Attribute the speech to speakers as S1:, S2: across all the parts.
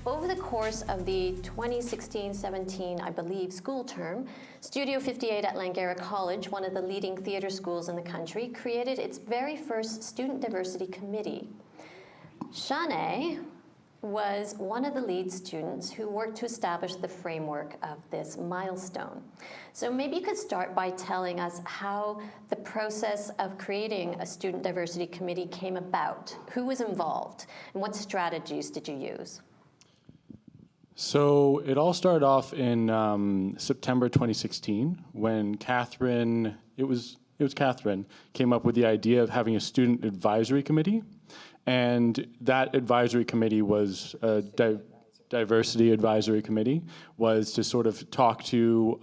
S1: Over the course of the 2016-17, I believe, school term, Studio 58 at Langara College, one of the leading theatre schools in the country, created its very first Student Diversity Committee. Shanae was one of the lead students who worked to establish the framework of this milestone. So maybe you could start by telling us how the process of creating a Student Diversity Committee came about. Who was involved, and what strategies did you use?
S2: So it all started off in September 2016 when Kathryn, it was Kathryn, came up with the idea of having a student advisory committee. And that advisory committee was a diversity advisory committee, was to sort of talk to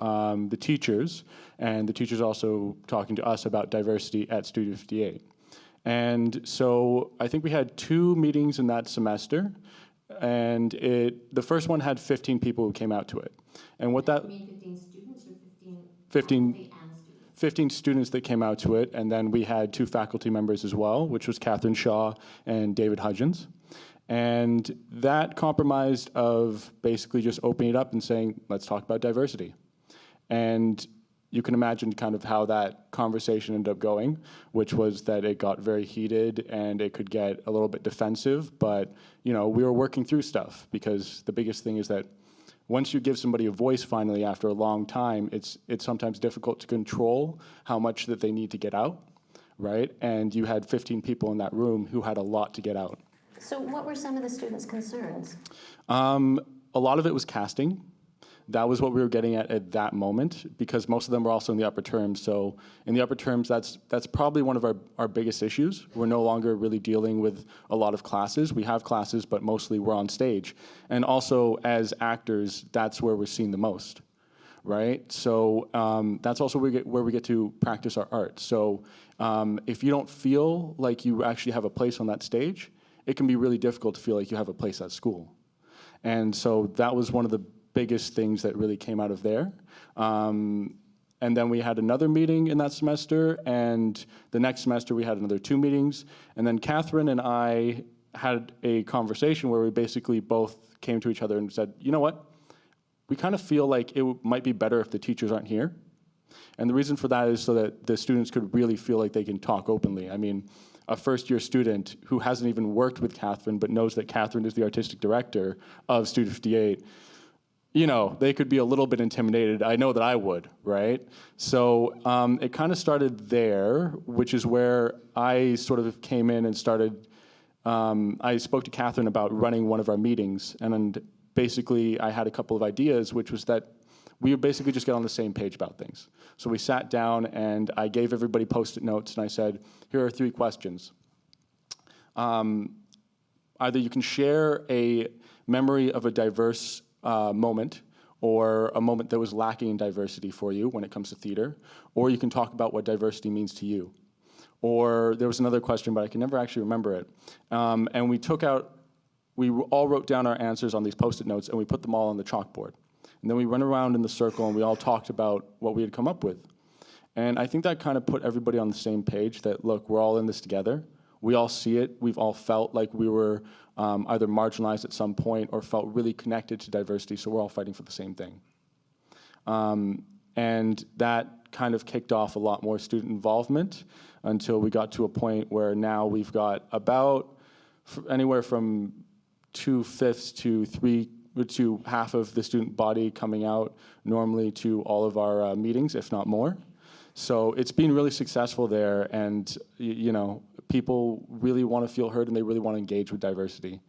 S2: the teachers, and the teachers also talking to us about diversity at Studio 58. And so I think we had 2 meetings in that semester, and the first one had 15 people who came out to it. And what that—
S1: You mean 15 students or
S2: 15 students that came out to it, and then we had 2 faculty members as well, which was Kathryn Shaw and David Hudgens. And that compromised of basically just opening it up and saying, let's talk about diversity. And you can imagine kind of how that conversation ended up going, which was that it got very heated and it could get a little bit defensive, but we were working through stuff, because the biggest thing is that once you give somebody a voice finally after a long time, it's sometimes difficult to control how much that they need to get out, right? And you had 15 people in that room who had a lot to get out.
S1: So what were some of the students' concerns?
S2: A lot of it was casting. That was what we were getting at that moment, because most of them were also in the upper terms. So in the upper terms, that's probably one of our biggest issues. We're no longer really dealing with a lot of classes. We have classes, but mostly we're on stage. And also as actors, that's where we're seen the most, right? So that's also where we get to practice our art. So if you don't feel like you actually have a place on that stage, it can be really difficult to feel like you have a place at school. And so that was one of the biggest things that really came out of there. And then we had another meeting in that semester, and the next semester we had another 2 meetings. And then Kathryn and I had a conversation where we basically both came to each other and said, you know what? We kind of feel like it might be better if the teachers aren't here. And the reason for that is so that the students could really feel like they can talk openly. I mean, a first-year student who hasn't even worked with Kathryn but knows that Kathryn is the artistic director of Studio 58, they could be a little bit intimidated. I know that I would, right? So it kind of started there, which is where I sort of came in and started, I spoke to Kathryn about running one of our meetings, and basically I had a couple of ideas, which was that we would basically just get on the same page about things. So we sat down and I gave everybody Post-it notes and I said, here are 3 questions. Either you can share a memory of a diverse moment, or a moment that was lacking in diversity for you when it comes to theater, or you can talk about what diversity means to you. Or there was another question, but I can never actually remember it. And we all wrote down our answers on these Post-it notes and we put them all on the chalkboard. And then we went around in the circle and we all talked about what we had come up with. And I think that kind of put everybody on the same page that, look, we're all in this together. We all see it. We've all felt like we were either marginalized at some point or felt really connected to diversity, so we're all fighting for the same thing. And that kind of kicked off a lot more student involvement until we got to a point where now we've got about anywhere from 2/5 to half of the student body coming out normally to all of our meetings, if not more. So it's been really successful there, and people really want to feel heard and they really want to engage with diversity.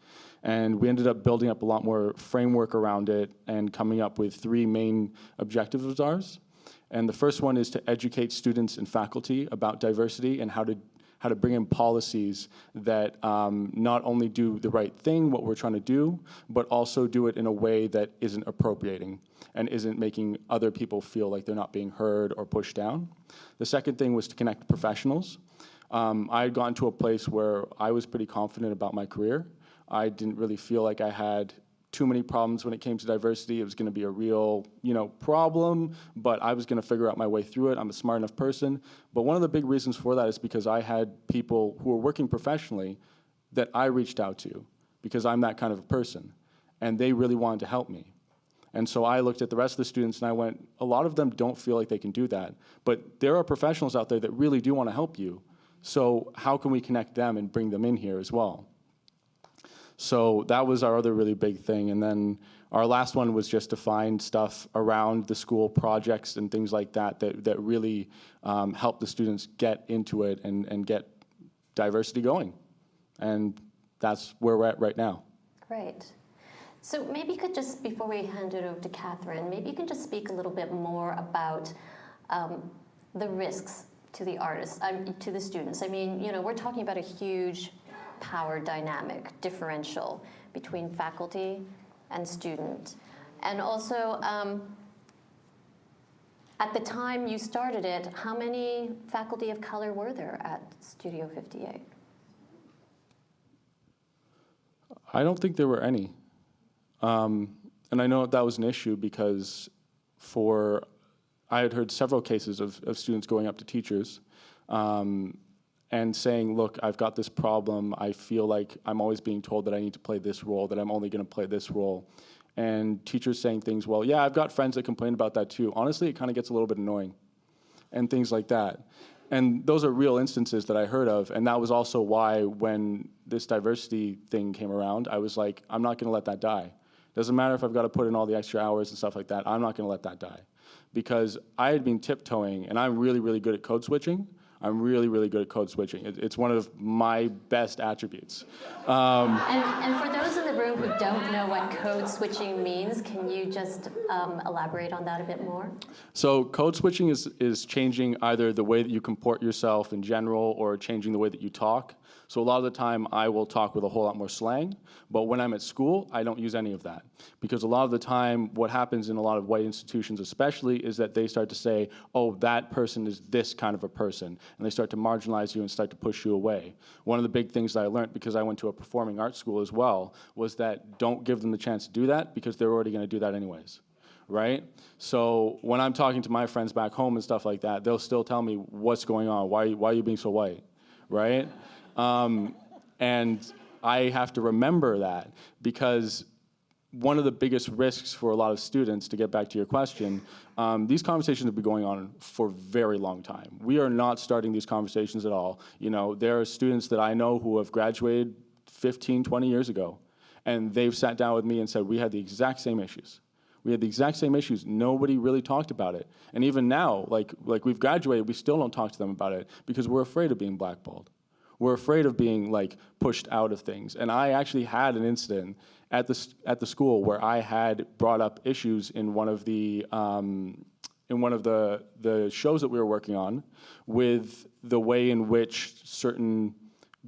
S2: And we ended up building up a lot more framework around it and coming up with 3 main objectives of ours. And the first one is to educate students and faculty about diversity and how to bring in policies that not only do the right thing, what we're trying to do, but also do it in a way that isn't appropriating and isn't making other people feel like they're not being heard or pushed down. The second thing was to connect professionals. I had gotten to a place where I was pretty confident about my career. I didn't really feel like I had too many problems when it came to diversity. It was going to be a real, problem, but I was going to figure out my way through it. I'm a smart enough person. But one of the big reasons for that is because I had people who were working professionally that I reached out to, because I'm that kind of a person. and they really wanted to help me. And so I looked at the rest of the students and I went, a lot of them don't feel like they can do that, but there are professionals out there that really do want to help you. So how can we connect them and bring them in here as well? So that was our other really big thing. And then our last one was just to find stuff around the school, projects and things like that that really help the students get into it and get diversity going. And that's where we're at right now.
S1: Great. So maybe you could just, before we hand it over to Kathryn, maybe you can just speak a little bit more about the risks to the artists, to the students. I mean, you know, we're talking about a huge power dynamic, differential between faculty and student. And also, at the time you started it, how many faculty of color were there at Studio 58?
S2: I don't think there were any. And I know that was an issue because I had heard several cases of students going up to teachers and saying, look, I've got this problem. I feel like I'm always being told that I need to play this role, that I'm only going to play this role. And teachers saying things, well, yeah, I've got friends that complain about that too. Honestly, it kind of gets a little bit annoying and things like that. And those are real instances that I heard of. And that was also why when this diversity thing came around, I was like, I'm not going to let that die. Doesn't matter if I've got to put in all the extra hours and stuff like that. I'm not going to let that die. Because I had been tiptoeing, and I'm really, really good at code switching. I'm really, really good at code switching. It's one of my best attributes.
S1: And for those in the room who don't know what code switching means, can you just elaborate on that a bit more?
S2: So code switching is changing either the way that you comport yourself in general or changing the way that you talk. So a lot of the time I will talk with a whole lot more slang, but when I'm at school, I don't use any of that. Because a lot of the time, what happens in a lot of white institutions especially is that they start to say, oh, that person is this kind of a person, and they start to marginalize you and start to push you away. One of the big things that I learned, because I went to a performing arts school as well, was that don't give them the chance to do that because they're already gonna do that anyways. Right? So when I'm talking to my friends back home and stuff like that, they'll still tell me, what's going on? Why are you being so white? Right? And I have to remember that because one of the biggest risks for a lot of students, to get back to your question, these conversations have been going on for a very long time. We are not starting these conversations at all. You know, there are students that I know who have graduated 15, 20 years ago, and they've sat down with me and said, we had the exact same issues. We had the exact same issues. Nobody really talked about it. And even now, like we've graduated, we still don't talk to them about it because we're afraid of being blackballed. We're afraid of being like pushed out of things. And I actually had an incident at the school where I had brought up issues in one of the shows that we were working on with the way in which certain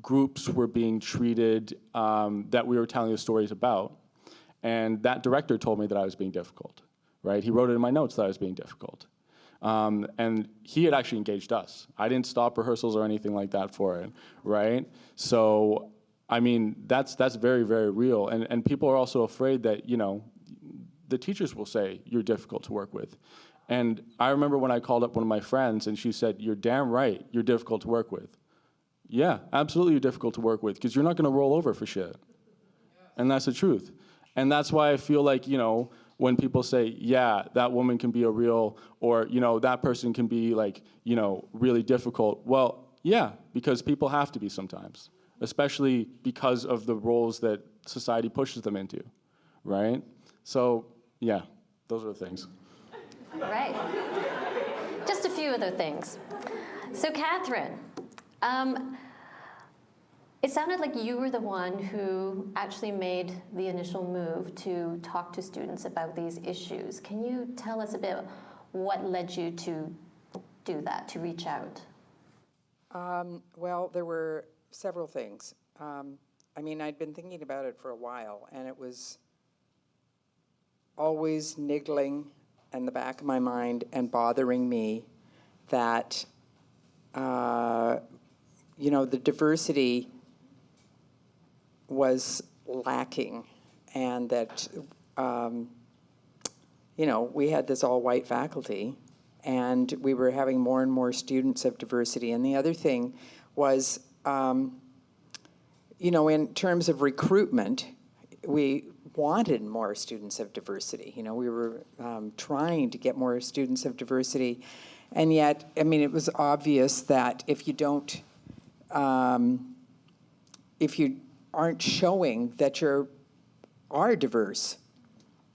S2: groups were being treated that we were telling the stories about. And that director told me that I was being difficult, right? He wrote it in my notes that I was being difficult. And he had actually engaged us. I didn't stop rehearsals or anything like that for it, right? So, I mean, that's very, very real. And people are also afraid that, you know, the teachers will say, you're difficult to work with. And I remember when I called up one of my friends and she said, you're damn right, you're difficult to work with. Yeah, absolutely you're difficult to work with because you're not gonna roll over for shit. And that's the truth. And that's why I feel like, you know, when people say, yeah, that woman can be a real, or, you know, that person can be like, you know, really difficult. Well, yeah, because people have to be sometimes, especially because of the roles that society pushes them into, right? So, yeah, those are the things.
S1: Right. Just a few other things. So, Kathryn, it sounded like you were the one who actually made the initial move to talk to students about these issues. Can you tell us a bit what led you to do that, to reach out?
S3: Well, there were several things. I mean, I'd been thinking about it for a while, and it was always niggling in the back of my mind and bothering me that, you know, the diversity was lacking, and that, you know, we had this all-white faculty, and we were having more and more students of diversity. And the other thing was, you know, in terms of recruitment, we wanted more students of diversity. You know, we were trying to get more students of diversity, and yet, I mean, it was obvious that if you don't, if you aren't showing that you are diverse,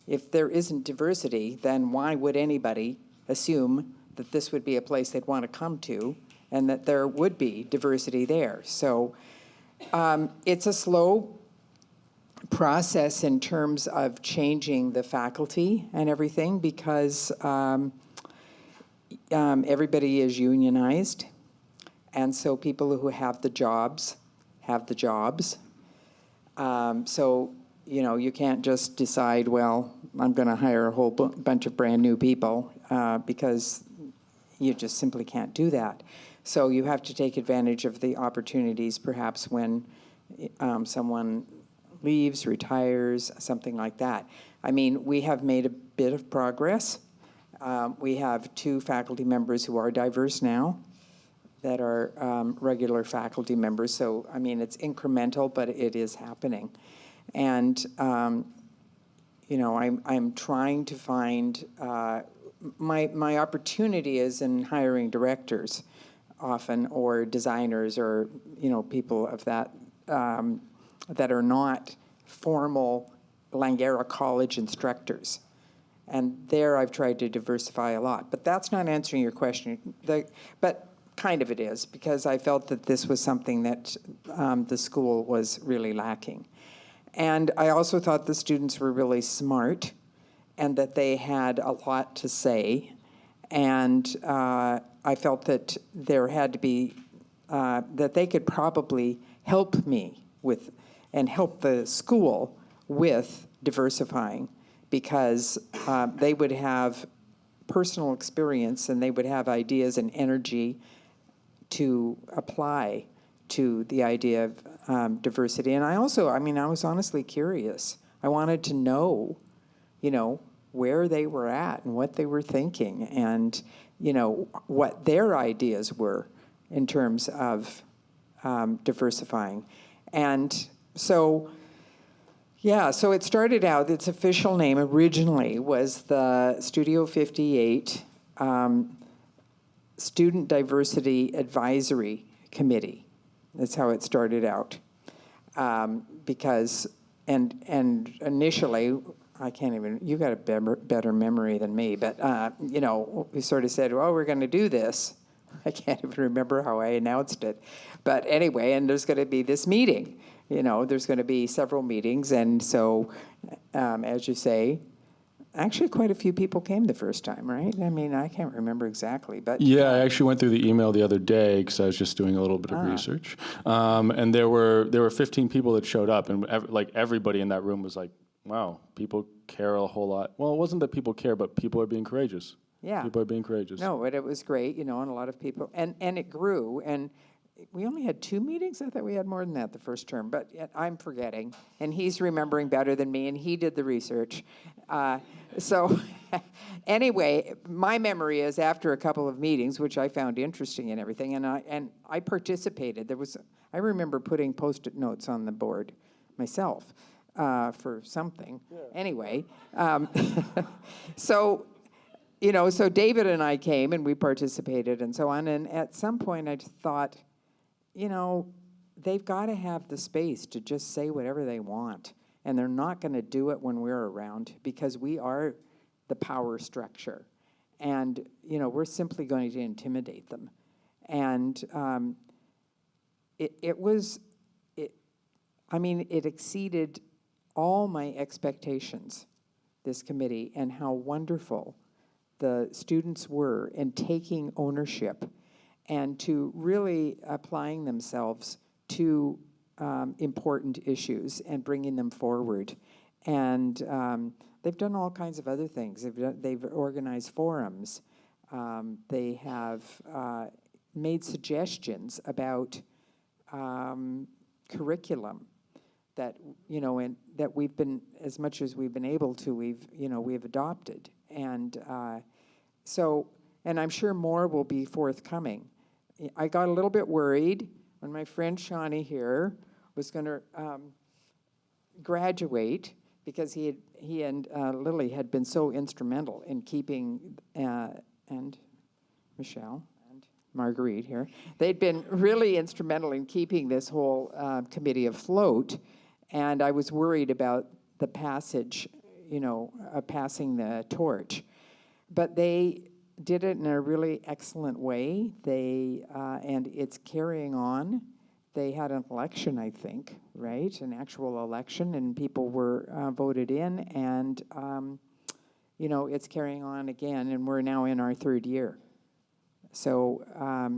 S3: if there isn't diversity, then why would anybody assume that this would be a place they'd want to come to and that there would be diversity there? So it's a slow process in terms of changing the faculty and everything, because everybody is unionized, and so people who have the jobs have the jobs. So, you know, you can't just decide, well, I'm going to hire a whole bunch of brand new people, because you just simply can't do that. So you have to take advantage of the opportunities, perhaps when someone leaves, retires, something like that. I mean, we have made a bit of progress. We have 2 faculty members who are diverse now that are regular faculty members. So, I mean, it's incremental, but it is happening. And, you know, I'm trying to find, my opportunity is in hiring directors often, or designers, or, you know, people of that, that are not formal Langara College instructors. And there I've tried to diversify a lot. But that's not answering your question. But kind of it is, because I felt that this was something that the school was really lacking. And I also thought the students were really smart and that they had a lot to say. And I felt that there had to be, that they could probably help me with, and help the school with diversifying, because they would have personal experience and they would have ideas and energy to apply to the idea of diversity. And I also, I mean, I was honestly curious. I wanted to know, you know, where they were at and what they were thinking, and, you know, what their ideas were in terms of diversifying. And so, yeah, so it started out, its official name originally was the Studio 58 Student Diversity Advisory Committee. That's how it started out. Because, and initially, I can't even, you got a better memory than me, but, you know, we sort of said, well, we're going to do this. I can't even remember how I announced it. But anyway, and there's going to be this meeting. You know, there's going to be several meetings. And so, as you say, actually quite a few people came the first time, right? I mean, I can't remember exactly, but...
S2: Yeah, I actually went through the email the other day because I was just doing a little bit of research. And there were 15 people that showed up, and everybody in that room was like, wow, people care a whole lot. Well, it wasn't that people care, but people are being courageous.
S3: Yeah.
S2: People are being courageous.
S3: No, but it was great, you know, and a lot of people, and it grew, and we only had 2 meetings? I thought we had more than that the first term, but I'm forgetting, and he's remembering better than me, and he did the research. So anyway, my memory is after a couple of meetings, which I found interesting and everything, and I participated. I remember putting Post-it notes on the board myself for something. Yeah. Anyway, so... You know, so David and I came and we participated and so on. And at some point I just thought, you know, they've got to have the space to just say whatever they want. And they're not going to do it when we're around, because we are the power structure. And, you know, we're simply going to intimidate them. And it exceeded all my expectations, this committee, and how wonderful the students were in taking ownership and to really applying themselves to important issues and bringing them forward. And they've done all kinds of other things. They've organized forums. They have made suggestions about curriculum that, you know, and that we've been, as much as we've been able to, we've adopted. And so, and I'm sure more will be forthcoming. I got a little bit worried when my friend Shanae here was going to graduate because he and Lily had been so instrumental in keeping, and Michelle and Marguerite here, they'd been really instrumental in keeping this whole committee afloat. And I was worried about the passage, passing the torch. But they did it in a really excellent way. And it's carrying on. They had an election, I think, right? An actual election, and people were voted in, and it's carrying on again, and we're now in our third year. So, I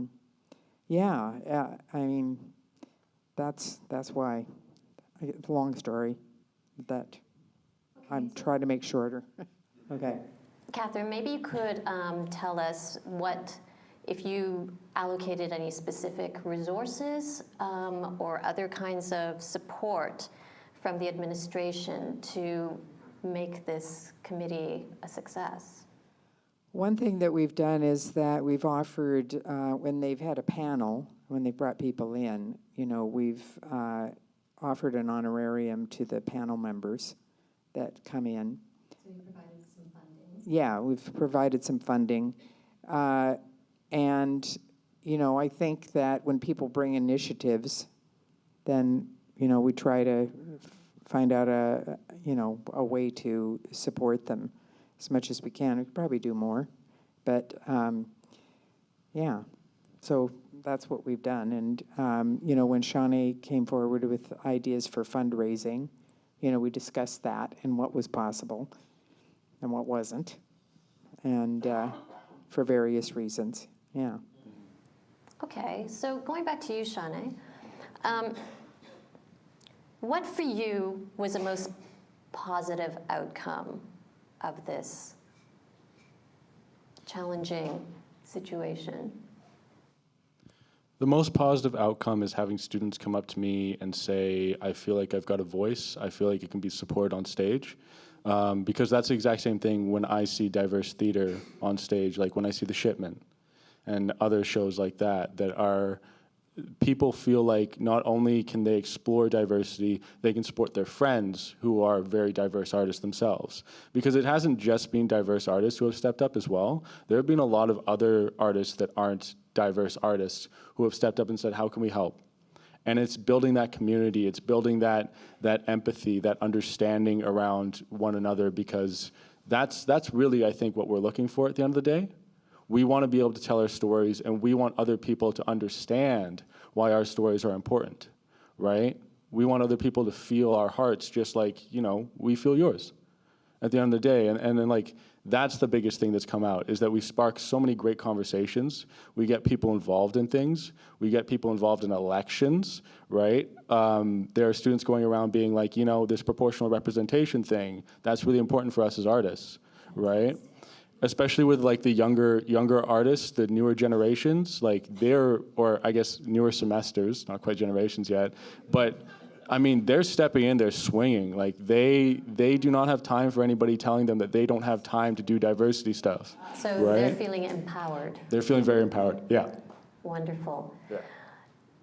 S3: mean, that's why. It's a long story that I'm trying to make shorter. Okay.
S1: Kathryn, maybe you could tell us if you allocated any specific resources or other kinds of support from the administration to make this committee a success.
S3: One thing that we've done is that we've offered, when they've had a panel, when they've brought people in, we've offered an honorarium to the panel members that come in.
S1: So you provided some funding?
S3: Yeah, we've provided some funding. And, I think that when people bring initiatives, then, we try to find out a way to support them as much as we can. We could probably do more. But, yeah, so that's what we've done. And, when Shanae came forward with ideas for fundraising, we discussed that and what was possible and what wasn't. And for various reasons. Yeah.
S1: Okay, so going back to you, Shanae, what for you was the most positive outcome of this challenging situation?
S2: The most positive outcome is having students come up to me and say, I feel like I've got a voice, I feel like it can be supported on stage. Because that's the exact same thing when I see diverse theater on stage, like when I see The Shipment and other shows like that are, people feel like not only can they explore diversity, they can support their friends who are very diverse artists themselves. Because it hasn't just been diverse artists who have stepped up as well. There have been a lot of other artists that aren't diverse artists who have stepped up and said, how can we help? And it's building that community, it's building that empathy, that understanding around one another, because that's really, I think, what we're looking for at the end of the day. We want to be able to tell our stories, and we want other people to understand why our stories are important, right? We want other people to feel our hearts just like, we feel yours at the end of the day. And then, like, that's the biggest thing that's come out, is that we spark so many great conversations. We get people involved in things. We get people involved in elections, right? There are students going around being like, this proportional representation thing, that's really important for us as artists, right? Especially with like the younger artists, the newer generations, like or I guess newer semesters, not quite generations yet, but I mean, they're stepping in, they're swinging. Like they do not have time for anybody telling them that they don't have time to do diversity stuff.
S1: So
S2: right?
S1: They're feeling empowered.
S2: They're feeling very empowered, yeah.
S1: Wonderful.
S2: Yeah.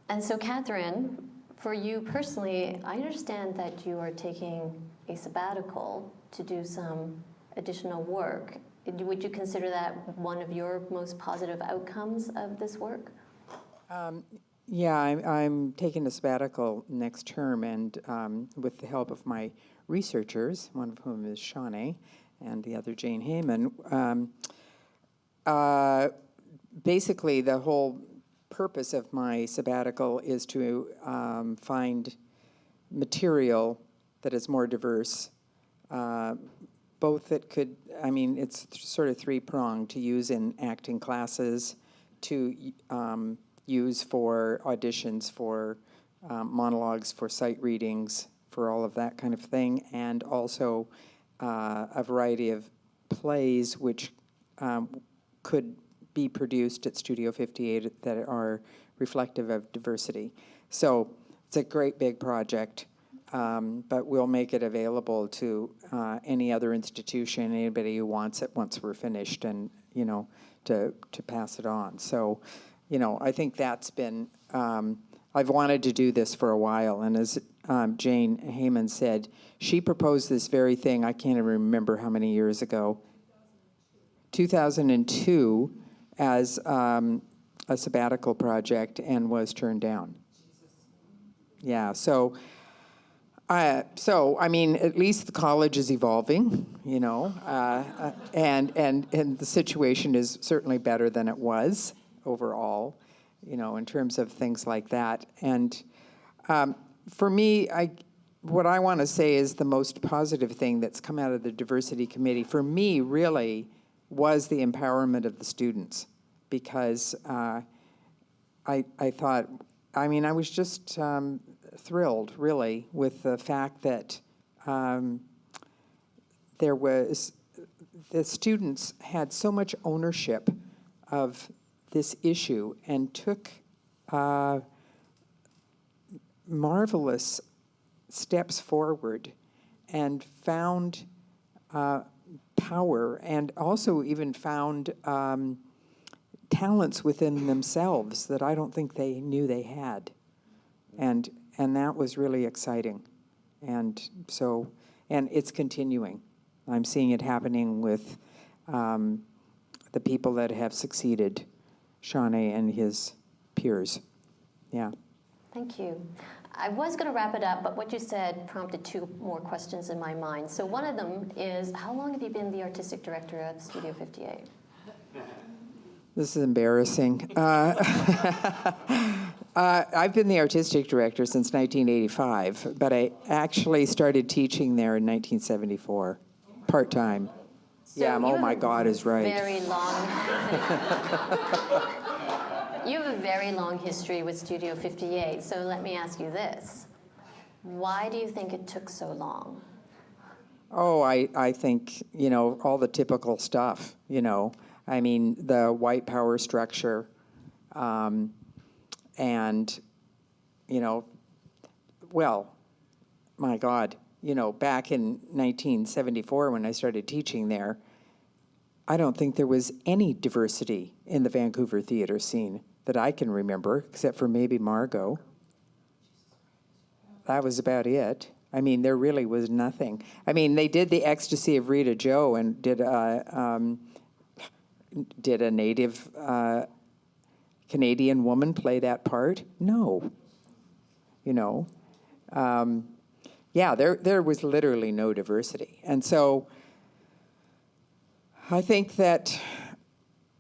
S1: And so Kathryn, for you personally, I understand that you are taking a sabbatical to do some additional work. Would you consider that one of your most positive outcomes of this work?
S3: Yeah, I'm taking a sabbatical next term, and with the help of my researchers, one of whom is Shanae, and the other Jane Heyman. Basically, the whole purpose of my sabbatical is to find material that is more diverse, both that could, it's sort of three-pronged, to use in acting classes, to use for auditions, for monologues, for sight readings, for all of that kind of thing, and also a variety of plays which could be produced at Studio 58 that are reflective of diversity. So it's a great big project, but we'll make it available to any other institution, anybody who wants it once we're finished, and to pass it on. So I think that's been, I've wanted to do this for a while, and as Jane Heyman said, she proposed this very thing, I can't even remember how many years ago, 2002, as a sabbatical project and was turned down. Yeah, so I mean, at least the college is evolving, you know, and the situation is certainly better than it was overall, you know, in terms of things like that. And for me, what I want to say is the most positive thing that's come out of the diversity committee, for me, really, was the empowerment of the students, because I thought, I mean, I was just thrilled, really, with the fact that the students had so much ownership of this issue and took marvelous steps forward and found power, and also even found talents within themselves that I don't think they knew they had. And that was really exciting. And so, and it's continuing. I'm seeing it happening with the people that have succeeded Shanae and his peers. Yeah.
S1: Thank you. I was going to wrap it up, but what you said prompted two more questions in my mind. So one of them is, how long have you been the artistic director of Studio 58?
S3: This is embarrassing. I've been the artistic director since 1985, but I actually started teaching there in 1974, part-time.
S1: So
S3: yeah, oh my God is right.
S1: Very long. You have a very long history with Studio 58, so let me ask you this. Why do you think it took so long?
S3: Oh, I think, you know, all the typical stuff, you know. I mean, the white power structure, and, you know, well, my God, you know, back in 1974 when I started teaching there, I don't think there was any diversity in the Vancouver theater scene that I can remember, except for maybe Margot. That was about it. I mean, there really was nothing. I mean, they did The Ecstasy of Rita Joe and did a native Canadian woman play that part? No. You know? Yeah, there was literally no diversity. And so I think that,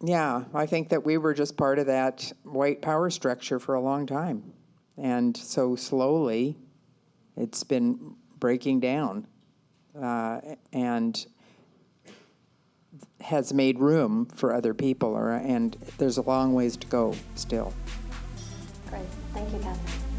S3: yeah, I think that we were just part of that white power structure for a long time. And so slowly it's been breaking down and has made room for other people, and there's a long ways to go still.
S1: Great. Thank you, Kathryn.